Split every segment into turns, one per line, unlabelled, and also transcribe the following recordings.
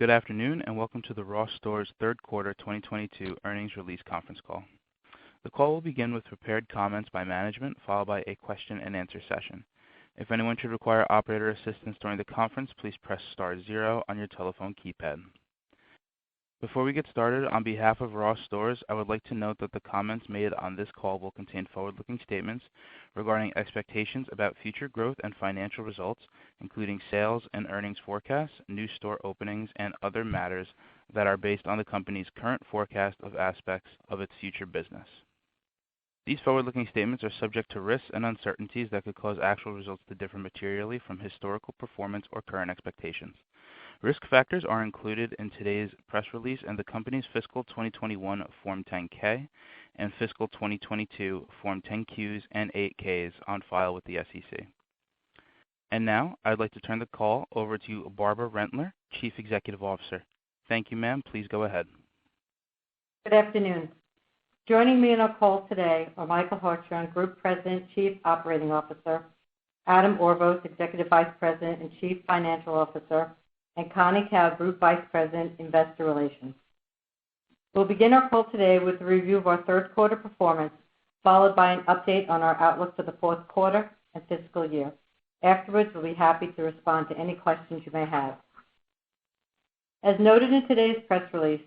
Good afternoon, and welcome to the Ross Stores third quarter 2022 earnings release conference call. The call will begin with prepared comments by management, followed by a question-and-answer session. If anyone should require operator assistance during the conference, please press star zero on your telephone keypad. Before we get started, on behalf of Ross Stores, I would like to note that the comments made on this call will contain forward-looking statements regarding expectations about future growth and financial results, including sales and earnings forecasts, new store openings, and other matters that are based on the company's current forecast of aspects of its future business. These forward-looking statements are subject to risks and uncertainties that could cause actual results to differ materially from historical performance or current expectations. Risk factors are included in today's press release and the company's fiscal 2021 Form 10-K and fiscal 2022 Form 10-Qs and 8-Ks on file with the SEC. And now, I'd like to turn the call over to Barbara Rentler, Chief Executive Officer. Thank you, ma'am. Please go ahead.
Good afternoon. Joining me on our call today are Michael Hartshorn, Group President, Chief Operating Officer, Adam Orvos, Executive Vice President and Chief Financial Officer, and Connie Kao, Group Vice President, Investor Relations. We'll begin our call today with a review of our third quarter performance, followed by an update on our outlook for the fourth quarter and fiscal year. Afterwards, we'll be happy to respond to any questions you may have. As noted in today's press release,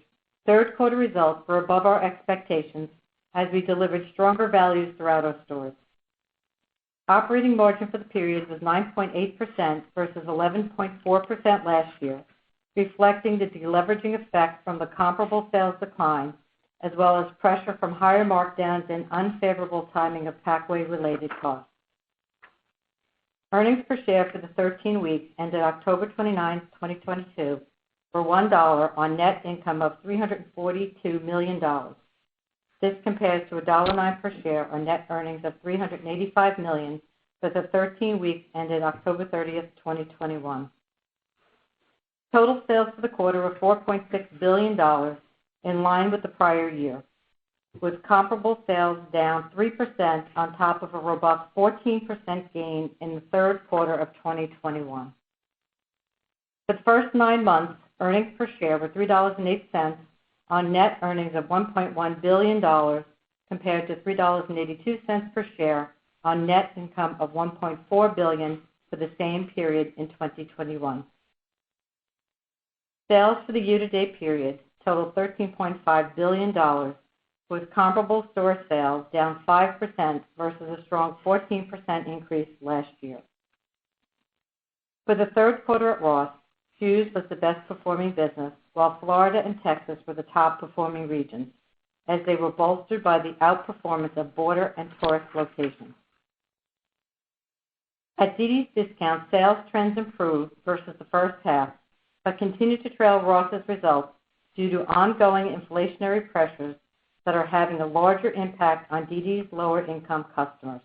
third quarter results were above our expectations as we delivered stronger values throughout our stores. Operating margin for the period was 9.8% versus 11.4% last year, reflecting the deleveraging effect from the comparable sales decline, as well as pressure from higher markdowns and unfavorable timing of packaway-related costs. Earnings per share for the 13 weeks ended October 29, 2022, were $1 on net income of $342 million. This compares to $1.09 per share on net earnings of $385 million for the 13 weeks ended October 30, 2021. Total sales for the quarter were $4.6 billion, in line with the prior year, with comparable sales down 3% on top of a robust 14% gain in the third quarter of 2021. For the first 9 months, earnings per share were $3.08 on net earnings of $1.1 billion compared to $3.82 per share on net income of $1.4 billion for the same period in 2021. Sales for the year-to-date period totaled $13.5 billion, with comparable store sales down 5% versus a strong 14% increase last year. For the third quarter at Ross, Shoes was the best performing business, while Florida and Texas were the top performing regions, as they were bolstered by the outperformance of border and tourist locations. At dd's DISCOUNTS, sales trends improved versus the first half, but continued to trail Ross's results due to ongoing inflationary pressures that are having a larger impact on dd's lower income customers.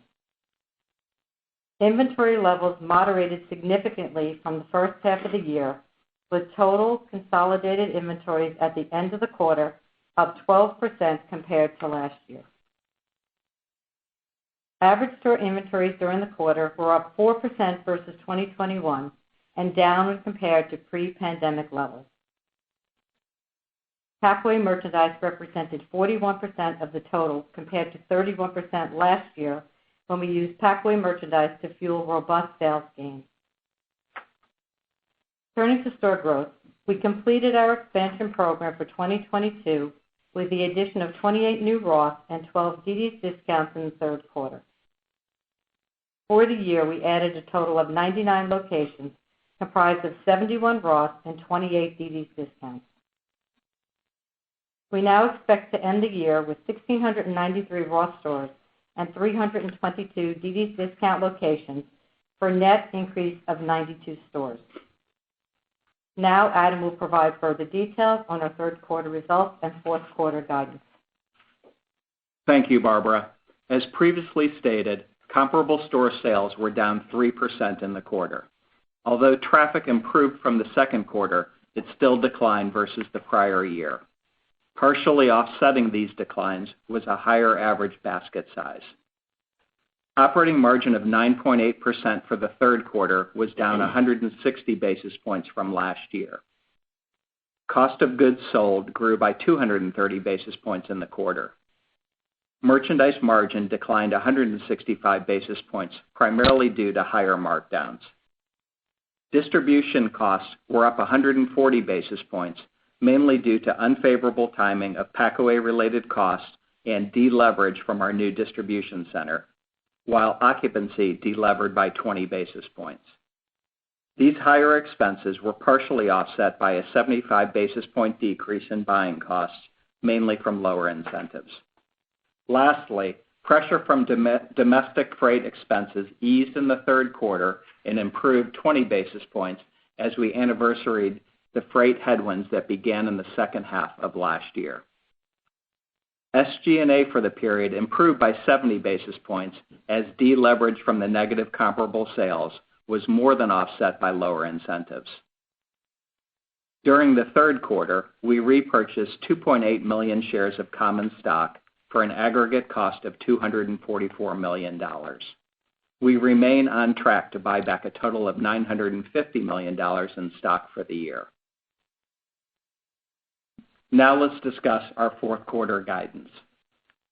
Inventory levels moderated significantly from the first half of the year, with total consolidated inventories at the end of the quarter up 12% compared to last year. Average store inventories during the quarter were up 4% versus 2021 and down when compared to pre-pandemic levels. Packaway merchandise represented 41% of the total compared to 31% last year, when we used packaway merchandise to fuel robust sales gains. Turning to store growth, we completed our expansion program for 2022 with the addition of 28 new Ross and 12 dd's DISCOUNTS in the third quarter. For the year, we added a total of 99 locations, comprised of 71 Ross and 28 dd's DISCOUNTS. We now expect to end the year with 1,693 Ross stores and 322 dd's DISCOUNT locations for a net increase of 92 stores. Now, Adam will provide further details on our third quarter results and fourth quarter guidance.
Thank you, Barbara. As previously stated, comparable store sales were down 3% in the quarter. Although traffic improved from the second quarter, it still declined versus the prior year. Partially offsetting these declines was a higher average basket size. Operating margin of 9.8% for the third quarter was down 160 basis points from last year. Cost of goods sold grew by 230 basis points in the quarter. Merchandise margin declined 165 basis points, primarily due to higher markdowns. Distribution costs were up 140 basis points, mainly due to unfavorable timing of packaway-related costs and deleverage from our new distribution center, while occupancy delevered by 20 basis points. These higher expenses were partially offset by a 75 basis point decrease in buying costs, mainly from lower incentives. Lastly, pressure from domestic freight expenses eased in the third quarter and improved 20 basis points as we anniversaried the freight headwinds that began in the second half of last year. SG&A for the period improved by 70 basis points as deleverage from the negative comparable sales was more than offset by lower incentives. During the third quarter, we repurchased 2.8 million shares of common stock for an aggregate cost of $244 million. We remain on track to buy back a total of $950 million in stock for the year. Now let's discuss our fourth quarter guidance.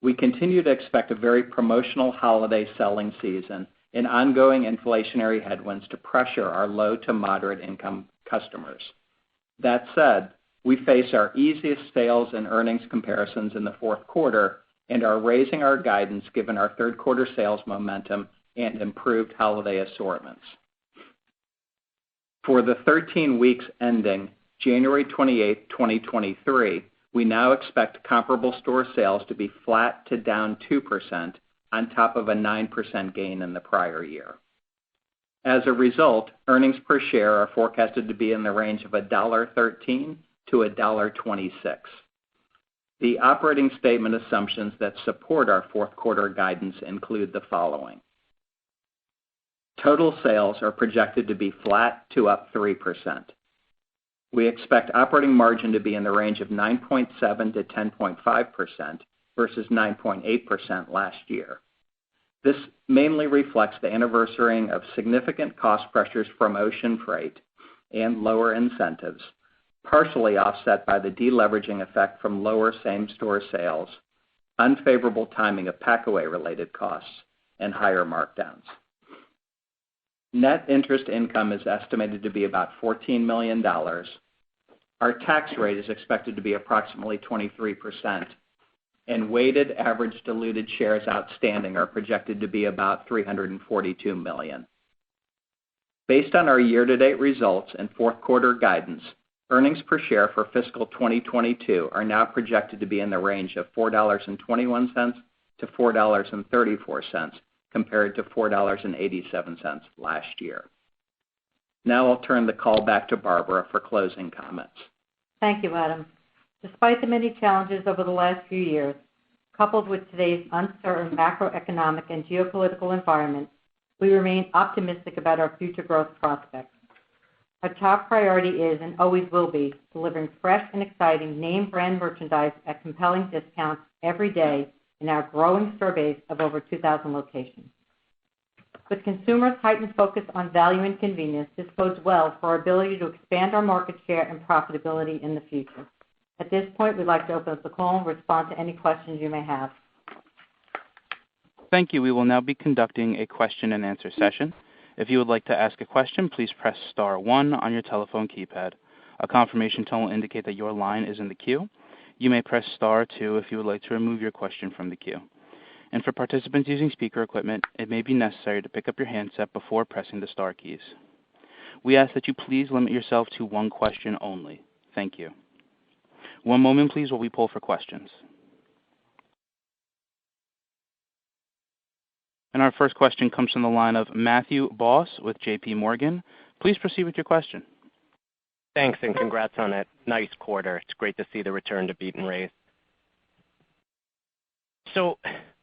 We continue to expect a very promotional holiday selling season and ongoing inflationary headwinds to pressure our low to moderate income customers. That said, we face our easiest sales and earnings comparisons in the fourth quarter and are raising our guidance given our third quarter sales momentum and improved holiday assortments. For the 13 weeks ending January 28, 2023, we now expect comparable store sales to be flat to down 2% on top of a 9% gain in the prior year. As a result, earnings per share are forecasted to be in the range of $1.13 to $1.26. The operating statement assumptions that support our fourth quarter guidance include the following. Total sales are projected to be flat to up 3%. We expect operating margin to be in the range of 9.7 to 10.5% versus 9.8% last year. This mainly reflects the anniversarying of significant cost pressures from ocean freight and lower incentives, partially offset by the deleveraging effect from lower same-store sales, unfavorable timing of packaway-related costs, and higher markdowns. Net interest income is estimated to be about $14 million. Our tax rate is expected to be approximately 23%, and weighted average diluted shares outstanding are projected to be about 342 million. Based on our year-to-date results and fourth quarter guidance, earnings per share for fiscal 2022 are now projected to be in the range of $4.21 to $4.34, compared to $4.87 last year. Now I'll turn the call back to Barbara for closing comments.
Thank you, Adam. Despite the many challenges over the last few years, coupled with today's uncertain macroeconomic and geopolitical environment, we remain optimistic about our future growth prospects. Our top priority is and always will be delivering fresh and exciting name brand merchandise at compelling discounts every day in our growing store base of over 2,000 locations. With consumers' heightened focus on value and convenience, this bodes well for our ability to expand our market share and profitability in the future. At this point, we'd like to open up the call and respond to any questions you may have.
Thank you. We will now be conducting a question and answer session. If you would like to ask a question, please press star 1 on your telephone keypad. A confirmation tone will indicate that your line is in the queue. You may press star 2 if you would like to remove your question from the queue. And for participants using speaker equipment, it may be necessary to pick up your handset before pressing the star keys. We ask that you please limit yourself to one question only. Thank you. One moment, please, while we poll for questions. And our first question comes from the line of Matthew Boss with J.P. Morgan. Please proceed with your question.
Thanks, and congrats on a nice quarter. It's great to see the return to beat and raise. So,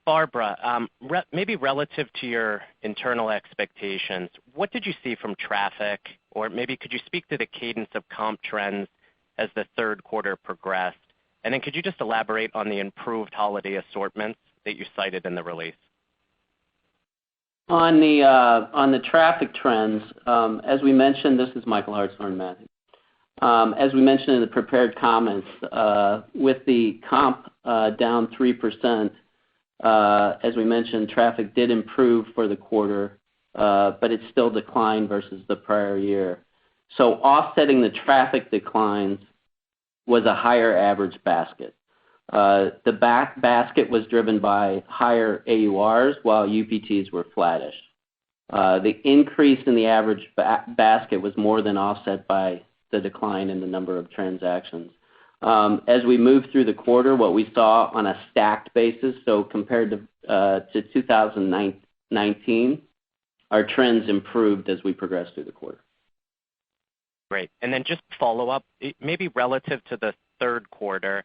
Barbara, maybe relative to your internal expectations, what did you see from traffic? Or maybe could you speak to the cadence of comp trends as the third quarter progressed? And then could you just elaborate on the improved holiday assortments that you cited in the release?
On the traffic trends, as we mentioned, this is Michael Hartshorn, Matthew. As we mentioned in the prepared comments, with the comp down 3%, as we mentioned, traffic did improve for the quarter, but it still declined versus the prior year. So offsetting the traffic declines was a higher average basket. The basket was driven by higher AURs while UPTs were flattish. The increase in the average basket was more than offset by the decline in the number of transactions. As we moved through the quarter, what we saw on a stacked basis, so compared to 2019, our trends improved as we progressed through the quarter.
Great. And then just follow up, maybe relative to the third quarter,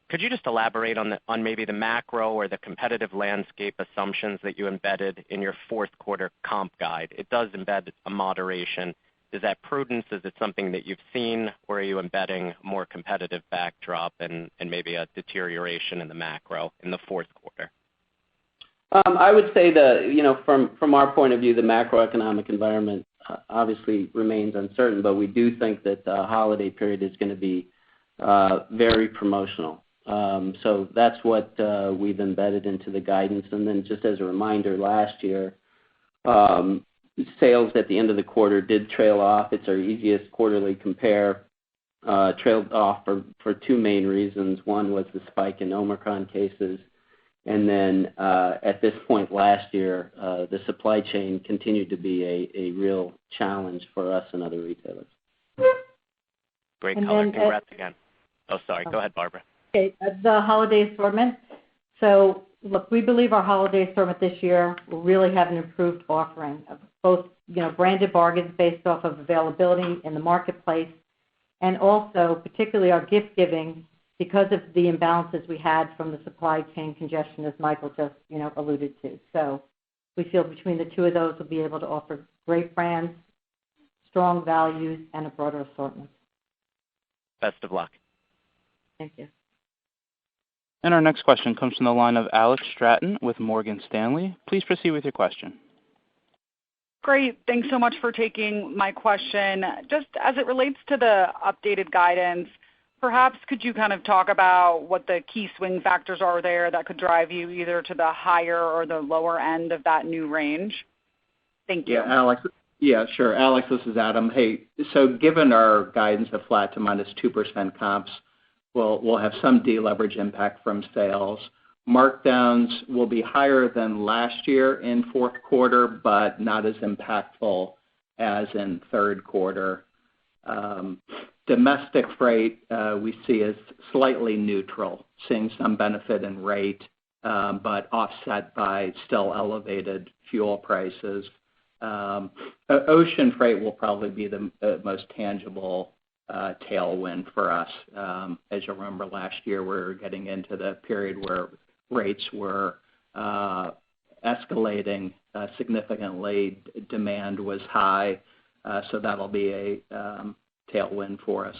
could you just elaborate on maybe the macro or the competitive landscape assumptions that you embedded in your fourth quarter comp guide? It does embed a moderation. Is that prudence? Is it something that you've seen, or are you embedding more competitive backdrop and maybe a deterioration in the macro in the fourth quarter?
I would say from our point of view, the macroeconomic environment obviously remains uncertain, but we do think that the holiday period is going to be very promotional. So that's what we've embedded into the guidance. And then just as a reminder, last year, sales at the end of the quarter did trail off. It's our easiest quarterly compare. Trailed off for two main reasons. One was the spike in Omicron cases. And then at this point last year, the supply chain continued to be a real challenge for us and other retailers.
Great color. Congrats again. Oh, sorry. Go ahead, Barbara.
Okay, the holiday assortment. So, look, we believe our holiday assortment this year will really have an improved offering of both, branded bargains based off of availability in the marketplace, and also particularly our gift giving because of the imbalances we had from the supply chain congestion, as Michael just, alluded to. So we feel between the two of those, we'll be able to offer great brands, strong values, and a broader assortment.
Best of luck.
Thank you.
And our next question comes from the line of Alex Stratton with Morgan Stanley. Please proceed with your question.
Great. Thanks so much for taking my question. Just as it relates to the updated guidance, perhaps could you kind of talk about what the key swing factors are there that could drive you either to the higher or the lower end of that new range? Thank you.
Yeah, Alex. Yeah, sure. Alex, this is Adam. Hey, so given our guidance of flat to minus 2% comps, we'll have some deleverage impact from sales. Markdowns will be higher than last year in fourth quarter, but not as impactful as in third quarter. Domestic freight we see as slightly neutral, seeing some benefit in rate, but offset by still elevated fuel prices. Ocean freight will probably be the most tangible tailwind for us. As you'll remember, last year we were getting into the period where rates were escalating significantly. Demand was high, so that'll be a tailwind for us.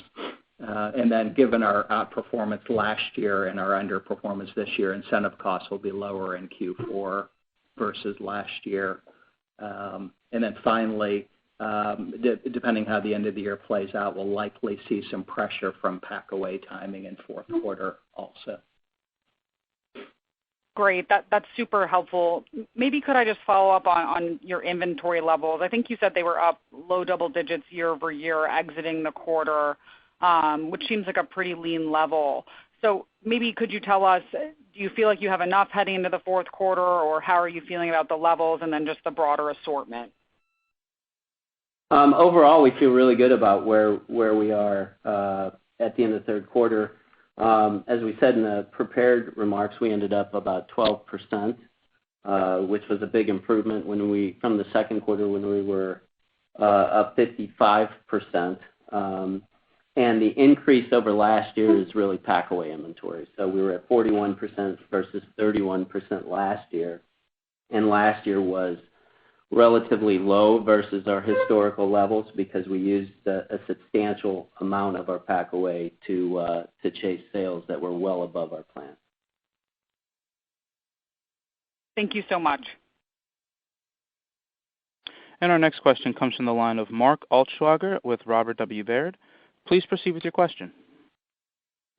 And then given our outperformance last year and our underperformance this year, incentive costs will be lower in Q4 versus last year. And then finally, depending how the end of the year plays out, we'll likely see some pressure from pack-away timing in fourth quarter also.
Great. That's super helpful. Maybe could I just follow up on your inventory levels? I think you said they were up low double digits year over year exiting the quarter, which seems like a pretty lean level. So maybe could you tell us, do you feel like you have enough heading into the fourth quarter, or how are you feeling about the levels and then just the broader assortment?
Overall, we feel really good about where we are at the end of the third quarter. As we said in the prepared remarks, we ended up about 12%, which was a big improvement from the second quarter when we were up 55%. And the increase over last year is really pack-away inventory. So we were at 41% versus 31% last year. And last year was relatively low versus our historical levels because we used a substantial amount of our pack-away to chase sales that were well above our plan.
Thank you so much.
And our next question comes from the line of Mark Altschwager with Robert W. Baird. Please proceed with your question.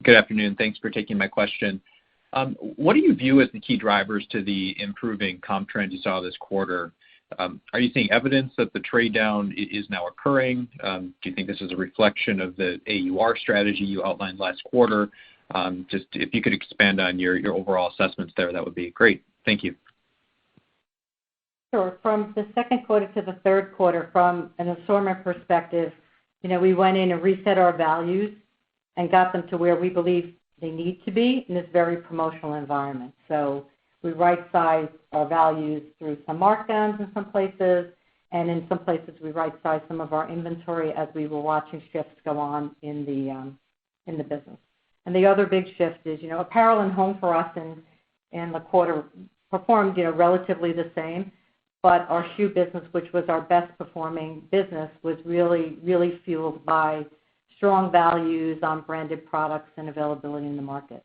Good afternoon. Thanks for taking my question. What do you view as the key drivers to the improving comp trend you saw this quarter? Are you seeing evidence that the trade down is now occurring? Do you think this is a reflection of the AUR strategy you outlined last quarter? Just if you could expand on your overall assessments there, that would be great. Thank you.
Sure. From the second quarter to the third quarter, from an assortment perspective, we went in and reset our values and got them to where we believe they need to be in this very promotional environment. So we right-sized our values through some markdowns in some places, and in some places we right-sized some of our inventory as we were watching shifts go on in the business. And the other big shift is, apparel and home for us in the quarter performed, relatively the same, but our shoe business, which was our best performing business, was really, really fueled by strong values on branded products and availability in the market.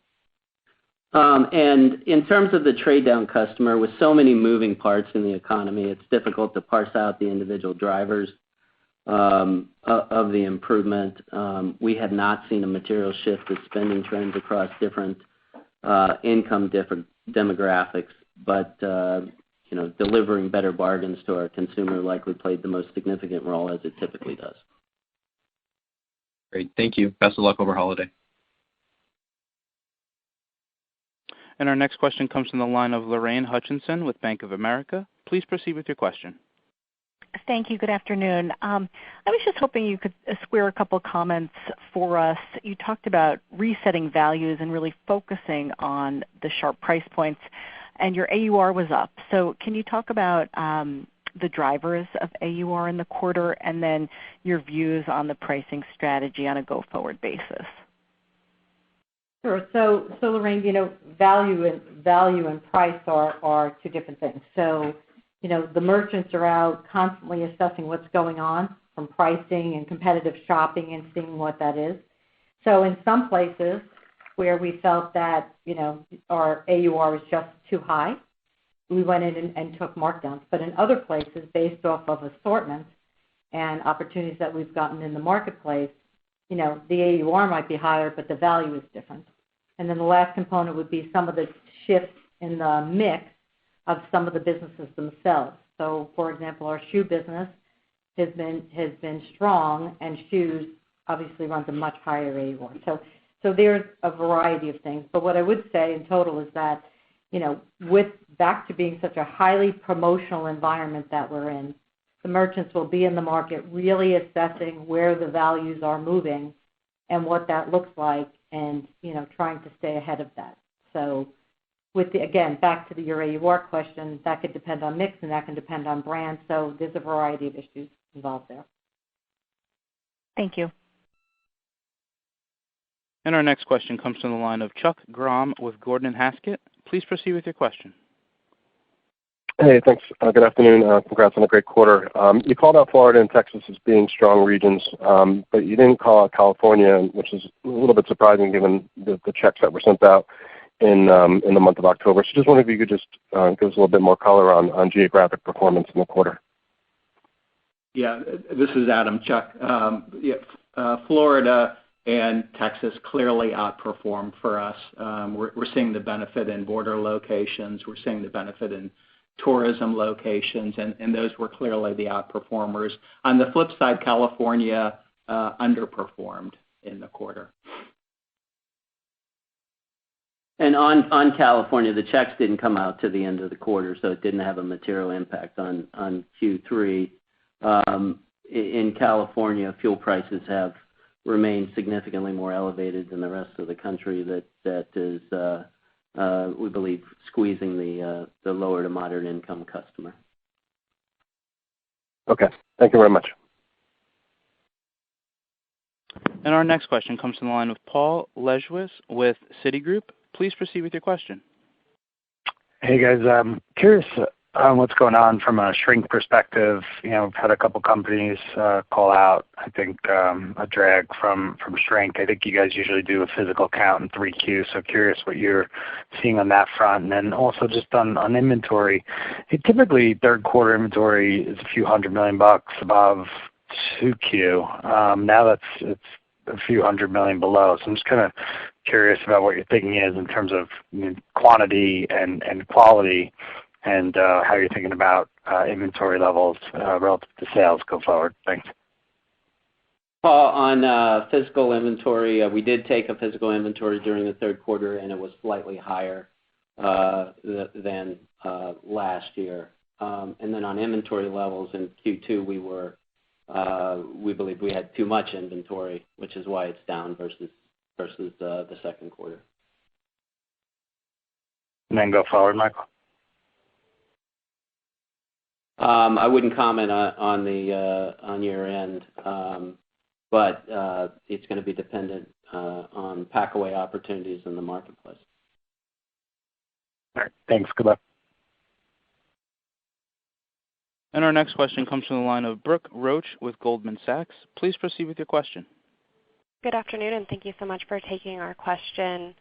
And in terms of the trade down customer, with so many moving parts in the economy, it's difficult to parse out the individual drivers of the improvement. We have not seen a material shift of spending trends across different income demographics, but delivering better bargains to our consumer likely played the most significant role, as it typically does.
Great. Thank you. Best of luck over holiday.
And our next question comes from the line of Lorraine Hutchinson with Bank of America. Please proceed with your question.
Thank you. Good afternoon. I was just hoping you could square a couple comments for us. You talked about resetting values and really focusing on the sharp price points, and your AUR was up. So can you talk about the drivers of AUR in the quarter, and then your views on the pricing strategy on a go-forward basis?
Sure. So Lorraine, value and price are two different things. So, the merchants are out constantly assessing what's going on from pricing and competitive shopping and seeing what that is. So in some places where we felt that, our AUR is just too high, we went in and took markdowns. But in other places, based off of assortment and opportunities that we've gotten in the marketplace, the AUR might be higher, but the value is different. And then the last component would be some of the shifts in the mix of some of the businesses themselves. So, for example, our shoe business has been strong, and shoes obviously runs a much higher AUR. So there's a variety of things. But what I would say in total is that, with back to being such a highly promotional environment that we're in, the merchants will be in the market really assessing where the values are moving and what that looks like, and trying to stay ahead of that. So again, back to your AUR question, that could depend on mix and that can depend on brand. So there's a variety of issues involved there.
Thank you.
And our next question comes from the line of Chuck Grom with Gordon Haskett. Please proceed with your question.
Hey, thanks. Good afternoon. Congrats on a great quarter. You called out Florida and Texas as being strong regions, but you didn't call out California, which is a little bit surprising given the checks that were sent out in the month of October. So just wondering if you could just give us a little bit more color on geographic performance in the quarter.
Yeah, this is Adam, Chuck. Florida and Texas clearly outperformed for us. We're seeing the benefit in border locations. We're seeing the benefit in tourism locations, and those were clearly the outperformers. On the flip side, California underperformed in the quarter.
And on California, the checks didn't come out to the end of the quarter, so it didn't have a material impact on Q3. In California, fuel prices have remained significantly more elevated than the rest of the country. That is, we believe, squeezing the lower to moderate income customer.
Okay. Thank you very much.
And our next question comes from the line of Paul Lejuez with Citigroup. Please proceed with your question.
Hey, guys. I'm curious on what's going on from a shrink perspective. We've had a couple companies call out, I think, a drag from shrink. I think you guys usually do a physical count in 3Q, so curious what you're seeing on that front. And then also just on inventory, typically third quarter inventory is a few $100 million above 2Q. Now it's a few $100 million below. So I'm just kind of curious about what your thinking is in terms of quantity and quality, and how you're thinking about inventory levels relative to sales go forward. Thanks.
Paul, on physical inventory, we did take a physical inventory during the third quarter, and it was slightly higher than last year. And then on inventory levels in Q2, we believe we had too much inventory, which is why it's down versus the second quarter.
And then go forward, Michael.
I wouldn't comment on year end, but it's going to be dependent on pack-away opportunities in the marketplace.
All right. Thanks. Good luck.
And our next question comes from the line of Brooke Roach with Goldman Sachs. Please proceed with your question.
Good afternoon, and thank you so much for taking our question.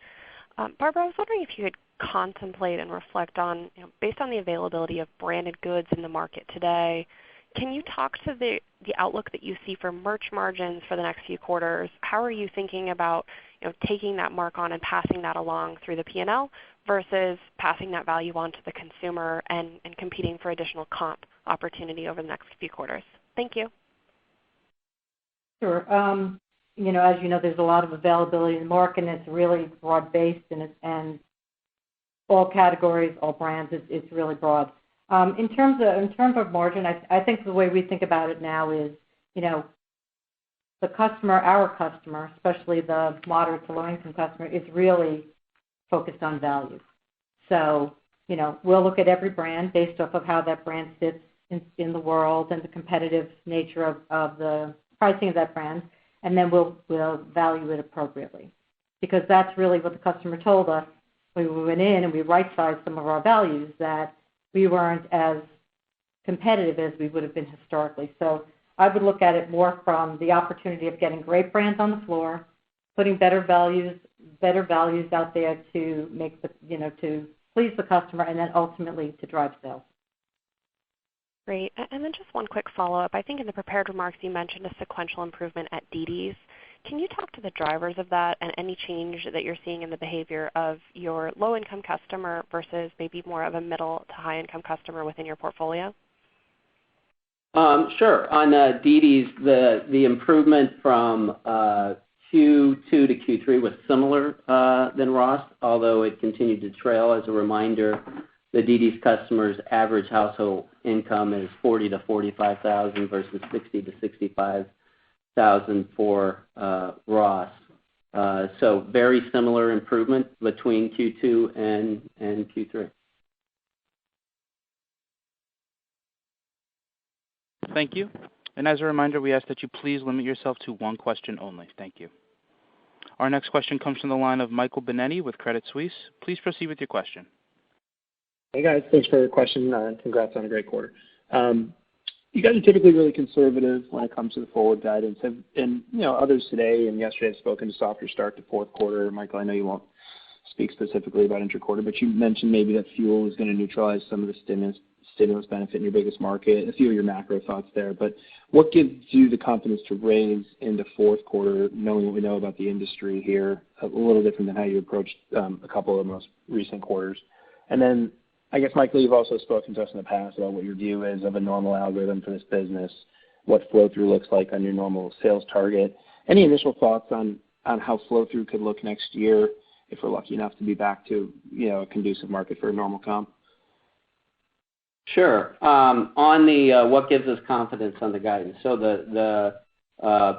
Barbara, I was wondering if you could contemplate and reflect on, based on the availability of branded goods in the market today, can you talk to the outlook that you see for merch margins for the next few quarters? How are you thinking about taking that mark on and passing that along through the P&L versus passing that value on to the consumer and competing for additional comp opportunity over the next few quarters? Thank you.
Sure. As you know, there's a lot of availability in the market, and it's really broad-based, and all categories, all brands, it's really broad. In terms of margin, I think the way we think about it now is, the customer, our customer, especially the moderate to low-income customer, is really focused on value. So, we'll look at every brand based off of how that brand sits in the world and the competitive nature of the pricing of that brand, and then we'll value it appropriately. Because that's really what the customer told us when we went in and we right-sized some of our values, that we weren't as competitive as we would have been historically. So I would look at it more from the opportunity of getting great brands on the floor, putting better values out there to make to please the customer, and then ultimately to drive sales.
Great. And then just one quick follow-up. I think in the prepared remarks you mentioned a sequential improvement at dd's. Can you talk to the drivers of that and any change that you're seeing in the behavior of your low-income customer versus maybe more of a middle to high-income customer within your portfolio?
Sure. On dd's, the improvement from Q2 to Q3 was similar than ROST, although it continued to trail. As a reminder, the dd's customers' average household income is $40,000 to $45,000 versus $60,000 to $65,000 for ROST. So very similar improvement between Q2 and Q3.
Thank you. And as a reminder, we ask that you please limit yourself to one question only. Thank you. Our next question comes from the line of Michael Binetti with Credit Suisse. Please proceed with your question.
Hey, guys. Thanks for the question. Congrats on a great quarter. You guys are typically really conservative when it comes to the forward guidance. And others today and yesterday have spoken to softer start to fourth quarter. Michael, I know you won't speak specifically about inter-quarter, but you mentioned maybe that fuel is going to neutralize some of the stimulus benefit in your biggest market, a few of your macro thoughts there. But what gives you the confidence to raise into fourth quarter, knowing what we know about the industry here, a little different than how you approached a couple of the most recent quarters? And then, I guess, Michael, you've also spoken to us in the past about what your view is of a normal algorithm for this business, what flow-through looks like on your normal sales target. Any initial thoughts on how flow-through could look next year if we're lucky enough to be back to a conducive market for a normal comp?
Sure. On the what gives us confidence on the guidance. So the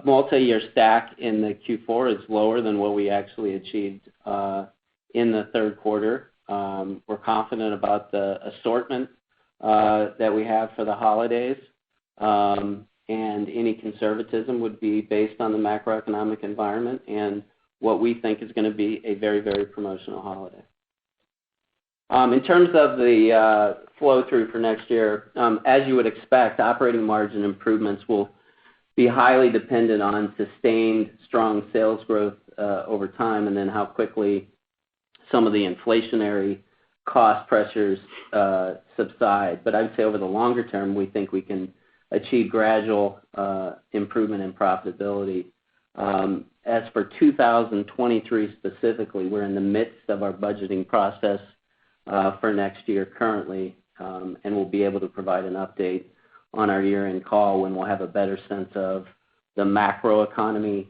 multi-year stack in the Q4 is lower than what we actually achieved in the third quarter. We're confident about the assortment that we have for the holidays, and any conservatism would be based on the macroeconomic environment and what we think is going to be a very, very promotional holiday. In terms of the flow-through for next year, as you would expect, operating margin improvements will be highly dependent on sustained strong sales growth over time, and then how quickly some of the inflationary cost pressures subside. But I would say over the longer term, we think we can achieve gradual improvement in profitability As for 2023 specifically, we're in the midst of our budgeting process for next year currently, and we'll be able to provide an update on our year-end call when we'll have a better sense of the macro economy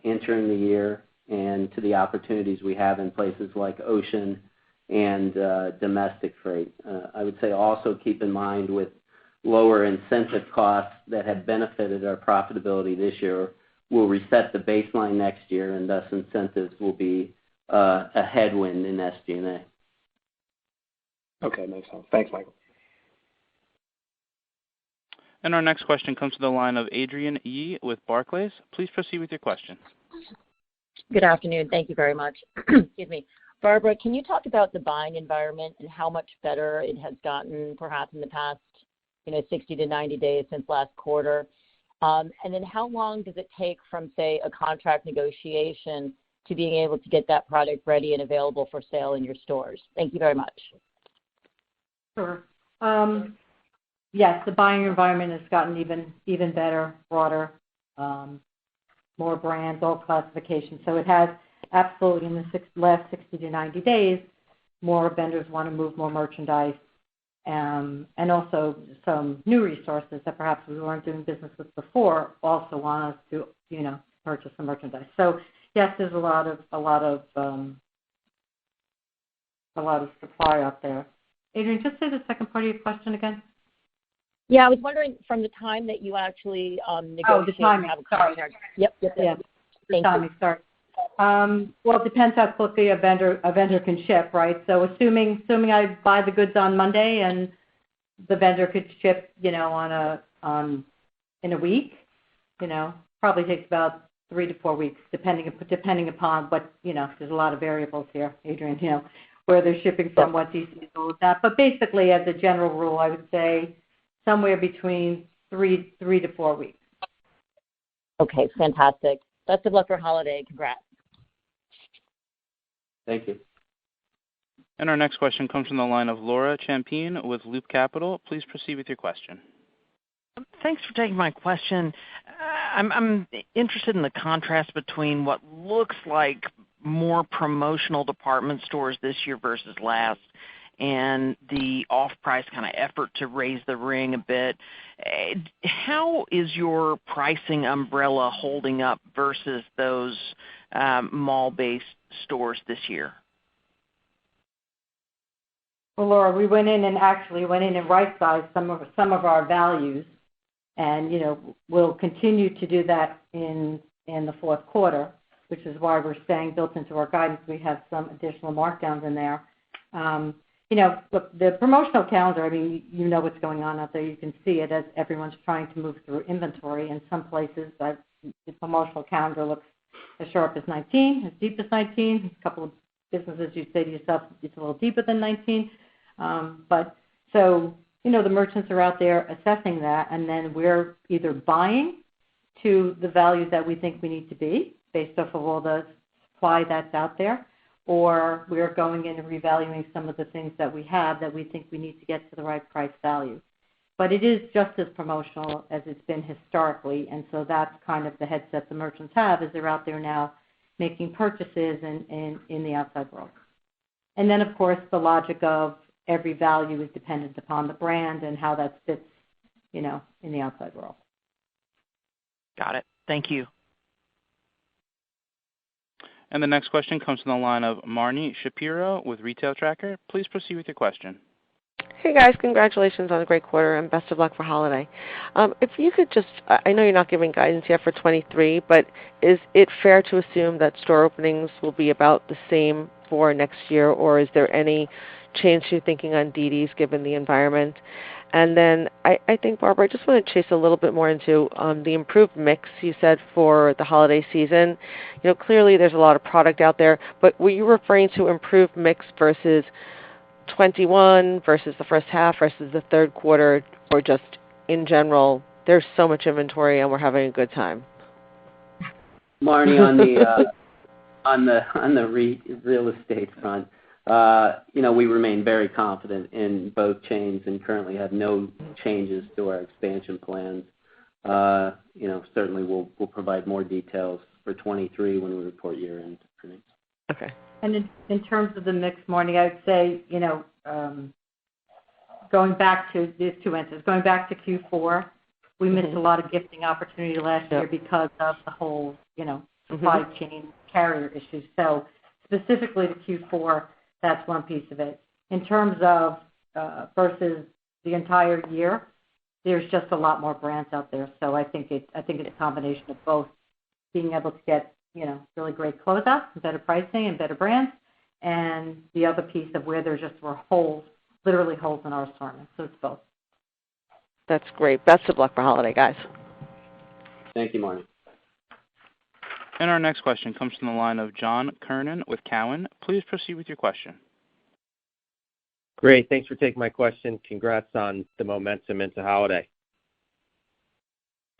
entering the year and to the opportunities we have in places like ocean and domestic freight. I would say also keep in mind with lower incentive costs that have benefited our profitability this year, we'll reset the baseline next year, and thus incentives will be a headwind in SG&A.
Okay, makes sense. Thanks, Michael.
And our next question comes to the line of Adrienne Yih with Barclays. Please proceed with your question.
Good afternoon. Thank you very much. Excuse me. Barbara, can you talk about the buying environment and how much better it has gotten perhaps in the past 60 to 90 days since last quarter? And then how long does it take from, say, a contract negotiation to being able to get that product ready and available for sale in your stores? Thank you very much.
Sure. Yes, the buying environment has gotten even better, broader, more brands, all classifications. So it has absolutely in the last 60 to 90 days, more vendors want to move more merchandise, and also some new resources that perhaps we weren't doing business with before also want us to, purchase some merchandise. So yes, there's a lot of supply out there. Adrienne, just say the second part of your question again.
Yeah, I was wondering from the time that you actually negotiate
the timing.
and have a contract. Yep.
Yeah.
Thank
you. Sorry. Well, it depends how quickly a vendor can ship, right? So assuming I buy the goods on Monday and the vendor could ship, in a week, probably takes about 3 to 4 weeks, depending upon what, there's a lot of variables here, Adrienne, where they're shipping from, what DC, all of that. But basically, as a general rule, I would say somewhere between 3 to 4 weeks.
Okay, fantastic. Best of luck for holiday. Congrats.
Thank you.
And our next question comes from the line of Laura Champine with Loop Capital. Please proceed with your question.
Thanks for taking my question. I'm interested in the contrast between what looks like more promotional department stores this year versus last, and the off-price kind of effort to raise the ring a bit. How is your pricing umbrella holding up versus those mall-based stores this year?
Well, Laura, we went in and right-sized some of our values, and we'll continue to do that in the fourth quarter, which is why we're saying built into our guidance we have some additional markdowns in there. Look, the promotional calendar, what's going on out there. You can see it as everyone's trying to move through inventory. In some places, the promotional calendar looks as sharp as 19, as deep as 19. A couple of businesses, you say to yourself, it's a little deeper than 19. The merchants are out there assessing that, and then we're either buying to the values that we think we need to be based off of all the supply that's out there, or we're going in and revaluing some of the things that we have that we think we need to get to the right price value. But it is just as promotional as it's been historically, and so that's kind of the headset the merchants have, is they're out there now making purchases in the outside world. And then, of course, the logic of every value is dependent upon the brand and how that fits, in the outside world.
Got it. Thank you.
And the next question comes from the line of Marni Shapiro with Retail Tracker. Please proceed with your question.
Hey guys, congratulations on a great quarter and best of luck for holiday. If you could just, I know you're not giving guidance yet for 23, but is it fair to assume that store openings will be about the same for next year, or is there any change to your thinking on dd's given the environment? And then I think, Barbara, I just want to chase a little bit more into the improved mix you said for the holiday season. Clearly there's a lot of product out there, but were you referring to improved mix versus 21 versus the first half versus the third quarter, or just in general, there's so much inventory and we're having a good time?
Marni, on the real estate front, we remain very confident in both chains and currently have no changes to our expansion plans. Certainly certainly we'll provide more details for 23 when we report year-end earnings.
Okay.
And in terms of the mix, Marnie, I would say, going back to these two answers, going back to Q4, we missed a lot of gifting opportunity last year because of the whole, supply chain carrier issues. So specifically to Q4, that's one piece of it. In terms of versus the entire year, there's just a lot more brands out there. So I think it's a combination of both being able to get, really great closeouts and better pricing and better brands, and the other piece of where there just were holes, literally holes in our assortment. So it's both.
That's great. Best of luck for holiday, guys.
Thank you, Marnie.
And our next question comes from the line of John Kernan with Cowen. Please proceed with your question.
Great. Thanks for taking my question. Congrats on the momentum into holiday.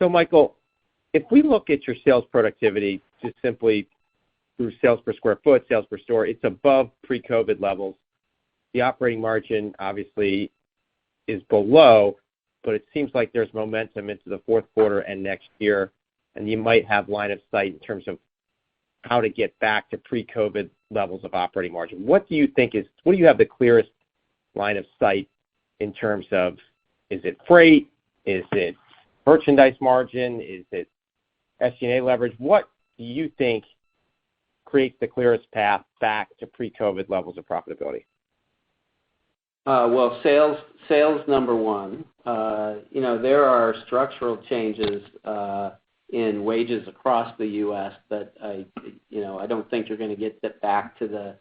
So, Michael, if we look at your sales productivity just simply through sales per square foot, sales per store, it's above pre-COVID levels. The operating margin obviously is below, but it seems like there's momentum into the fourth quarter and next year, and you might have line of sight in terms of how to get back to pre-COVID levels of operating margin. What do you have the clearest line of sight in terms of, is it freight? Is it merchandise margin? Is it SG&A leverage? What do you think creates the clearest path back to pre-COVID levels of profitability?
Well, sales number one. There are structural changes in wages across the U.S. that I don't think you're going to get that back to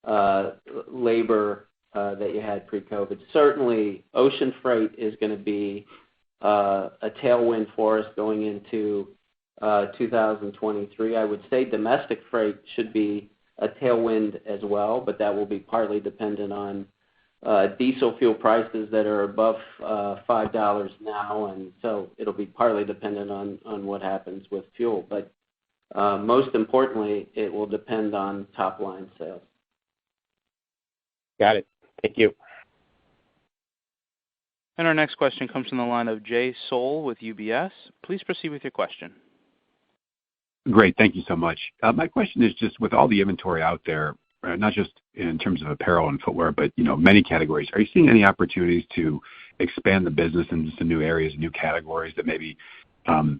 the labor that you had pre-COVID. Certainly, ocean freight is going to be a tailwind for us going into 2023. I would say domestic freight should be a tailwind as well, but that will be partly dependent on diesel fuel prices that are above $5 now, and so it'll be partly dependent on what happens with fuel. But most importantly, it will depend on top-line sales.
Got it. Thank you.
And our next question comes from the line of Jay Sole with UBS. Please proceed with your question.
Great. Thank you so much. My question is just with all the inventory out there, not just in terms of apparel and footwear, but many categories. Are you seeing any opportunities to expand the business into some new areas, new categories that maybe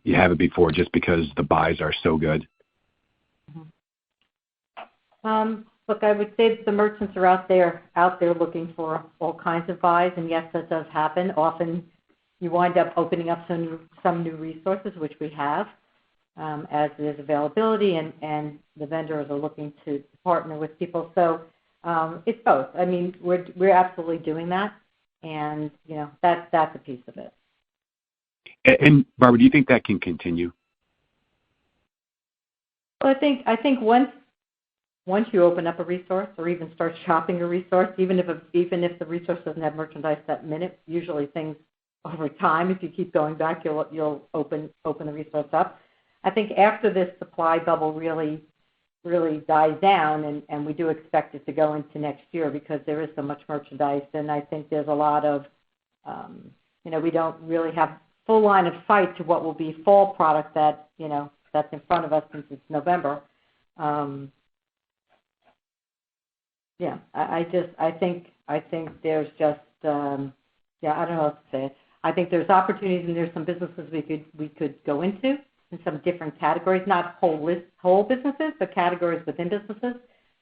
you haven't before, just because the buys are so good?
Look, I would say that the merchants are out there looking for all kinds of buys, and yes, that does happen. Often, you wind up opening up some new resources, which we have. As there's availability and the vendors are looking to partner with people. So it's both. I mean, we're absolutely doing that, and that's a piece of it.
And Barbara, do you think that can continue?
Well, I think once you open up a resource or even start shopping a resource, even if the resource doesn't have merchandise that minute, usually things over time, if you keep going back, you'll open the resource up. I think after this supply bubble really dies down, and we do expect it to go into next year because there is so much merchandise, and I think there's a lot of, we don't really have full line of sight to what will be fall product that, that's in front of us since it's November. I think there's just, I don't know how to say it. I think there's opportunities and there's some businesses we could go into in some different categories, not whole businesses, but categories within businesses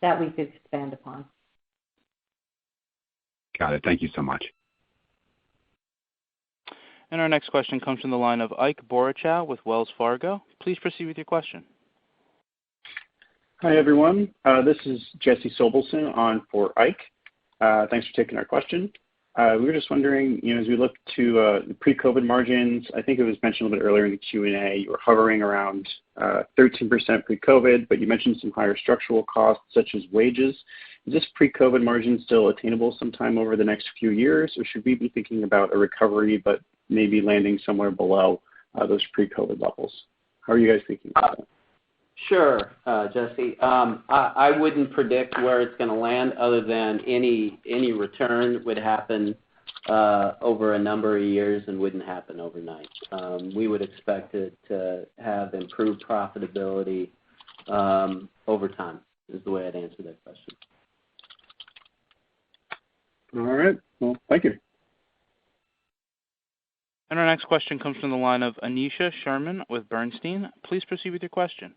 that we could expand upon.
Got it. Thank you so much.
And our next question comes from the line of Ike Boruchow with Wells Fargo. Please proceed with your question.
Hi, everyone. This is Jesse Sobelson on for Ike. Thanks for taking our question. We were just wondering, as we look to the pre-COVID margins, I think it was mentioned a little bit earlier in the Q&A, you were hovering around 13% pre-COVID, but you mentioned some higher structural costs such as wages. Is this pre-COVID margin still attainable sometime over the next few years, or should we be thinking about a recovery but maybe landing somewhere below those pre-COVID levels? How are you guys thinking about that?
Sure, Jesse. I wouldn't predict where it's going to land other than any return would happen over a number of years and wouldn't happen overnight. We would expect it to have improved profitability over time, is the way I'd answer that question.
All right. Well, thank you.
And our next question comes from the line of Anisha Sherman with Bernstein. Please proceed with your question.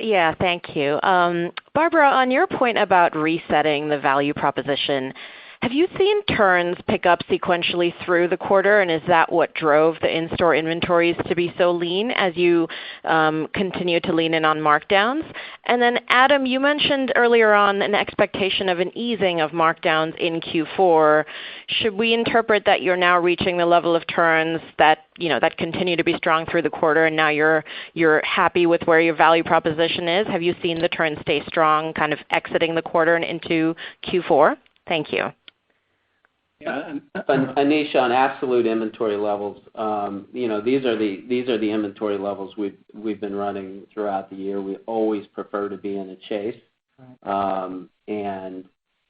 Yeah, thank you. Barbara, on your point about resetting the value proposition, have you seen turns pick up sequentially through the quarter, and is that what drove the in-store inventories to be so lean as you continue to lean in on markdowns? And then, Adam, you mentioned earlier on an expectation of an easing of markdowns in Q4. Should we interpret that you're now reaching the level of turns that that continue to be strong through the quarter, and now you're happy with where your value proposition is? Have you seen the turns stay strong, kind of exiting the quarter and into Q4? Thank you.
Yeah, Anisha, on absolute inventory levels, these are the inventory levels we've been running throughout the year. We always prefer to be in a chase, and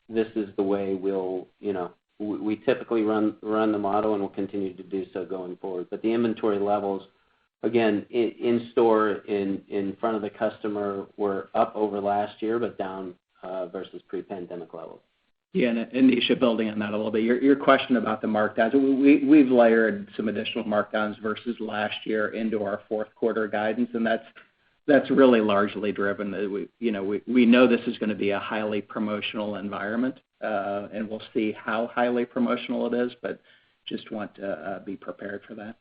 this is the way we typically run the model, and we'll continue to do so going forward. But the inventory levels, again, in store, in front of the customer, were up over last year, but down versus pre-pandemic levels.
Yeah, and Anisha, building on that a little bit, your question about the markdowns, we've layered some additional markdowns versus last year into our fourth quarter guidance, and that's really largely driven. We know this is going to be a highly promotional environment, and we'll see how highly promotional it is, but just want to be prepared for that.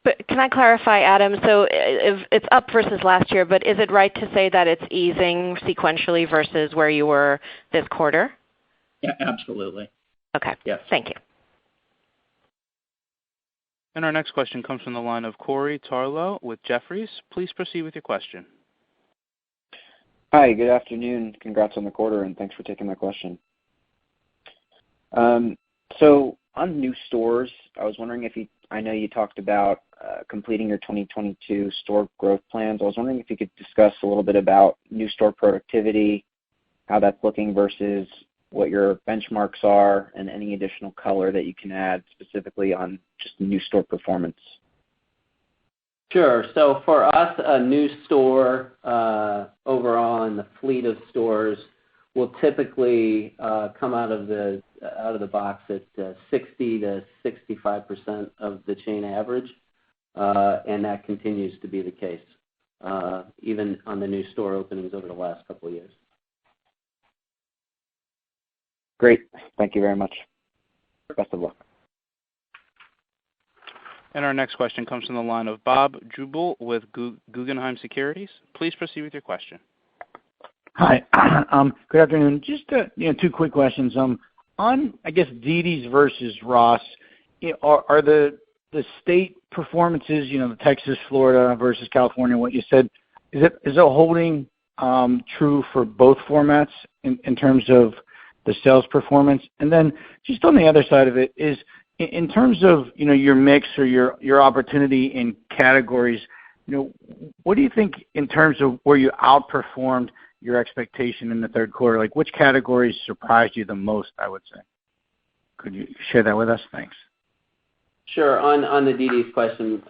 But can I clarify, Adam? So if it's up versus last year, but is it right to say that it's easing sequentially versus where you were this quarter?
Yeah, absolutely.
Okay.
Yes.
Thank you.
And our next question comes from the line of Corey Tarlowe with Jefferies. Please proceed with your question.
Hi, good afternoon. Congrats on the quarter, and thanks for taking my question. So on new stores, I was wondering I know you talked about completing your 2022 store growth plans. I was wondering if you could discuss a little bit about new store productivity, how that's looking versus what your benchmarks are, and any additional color that you can add specifically on just new store performance.
Sure. So for us, a new store overall in the fleet of stores will typically come out of the box at 60 to 65% of the chain average, and that continues to be the case, even on the new store openings over the last couple of years.
Great. Thank you very much. Best of luck.
And our next question comes from the line of Bob Drbul with Guggenheim Securities. Please proceed with your question.
Hi. Good afternoon. Just two quick questions. On, I guess, dd's versus ROST, are the state performances, the Texas, Florida versus California, what you said, is it holding true for both formats in terms of the sales performance? And then just on the other side of it is, in terms of your mix or your opportunity in categories, what do you think in terms of where you outperformed your expectation in the third quarter? Like, which categories surprised you the most, I would say? Could you share that with us? Thanks.
Sure. On the dd's question,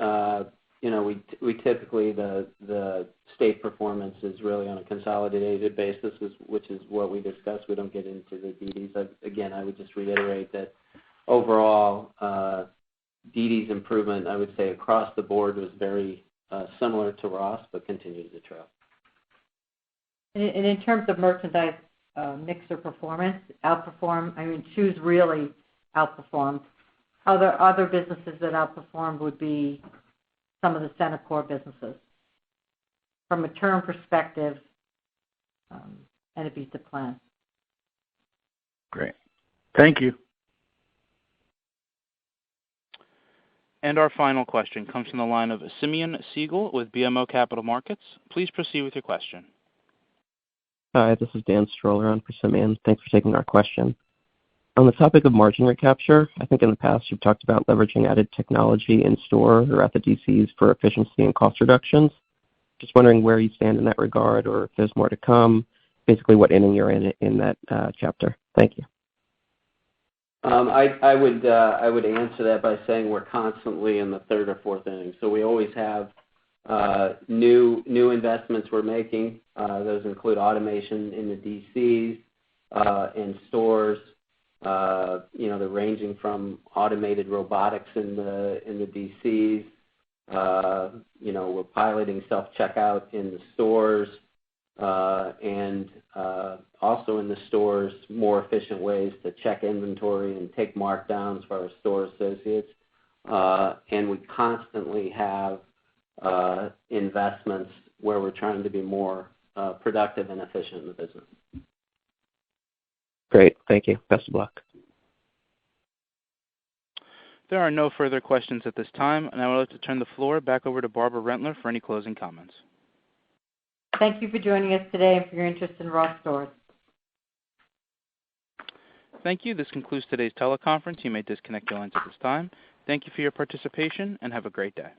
we typically, the state performance is really on a consolidated basis, which is what we discussed. We don't get into the dd's. Again, I would just reiterate that overall, dd's improvement, I would say across the board, was very similar to ROST, but continues to trail.
And in terms of merchandise mix or performance, shoes really outperformed. Other businesses that outperformed would be some of the center core businesses. From a turn perspective, and it beat the plan.
Great. Thank you.
And our final question comes from the line of Simeon Siegel with BMO Capital Markets. Please proceed with your question.
Hi, this is Dan Stroller on for Simeon. Thanks for taking our question. On the topic of margin recapture, I think in the past you've talked about leveraging added technology in store or at the DCs for efficiency and cost reductions. Just wondering where you stand in that regard, or if there's more to come, basically what inning you're in that chapter. Thank you.
I would answer that by saying we're constantly in the third or fourth inning. So we always have new investments we're making. Those include automation in the DCs, in stores. They're ranging from automated robotics in the DCs. We're piloting self-checkout in the stores, and also in the stores, more efficient ways to check inventory and take markdowns for our store associates. And we constantly have investments where we're trying to be more productive and efficient in the business.
Great. Thank you. Best of luck.
There are no further questions at this time, and I would like to turn the floor back over to Barbara Rentler for any closing comments.
Thank you for joining us today and for your interest in Ross Stores.
Thank you. This concludes today's teleconference. You may disconnect your lines at this time. Thank you for your participation, and have a great day.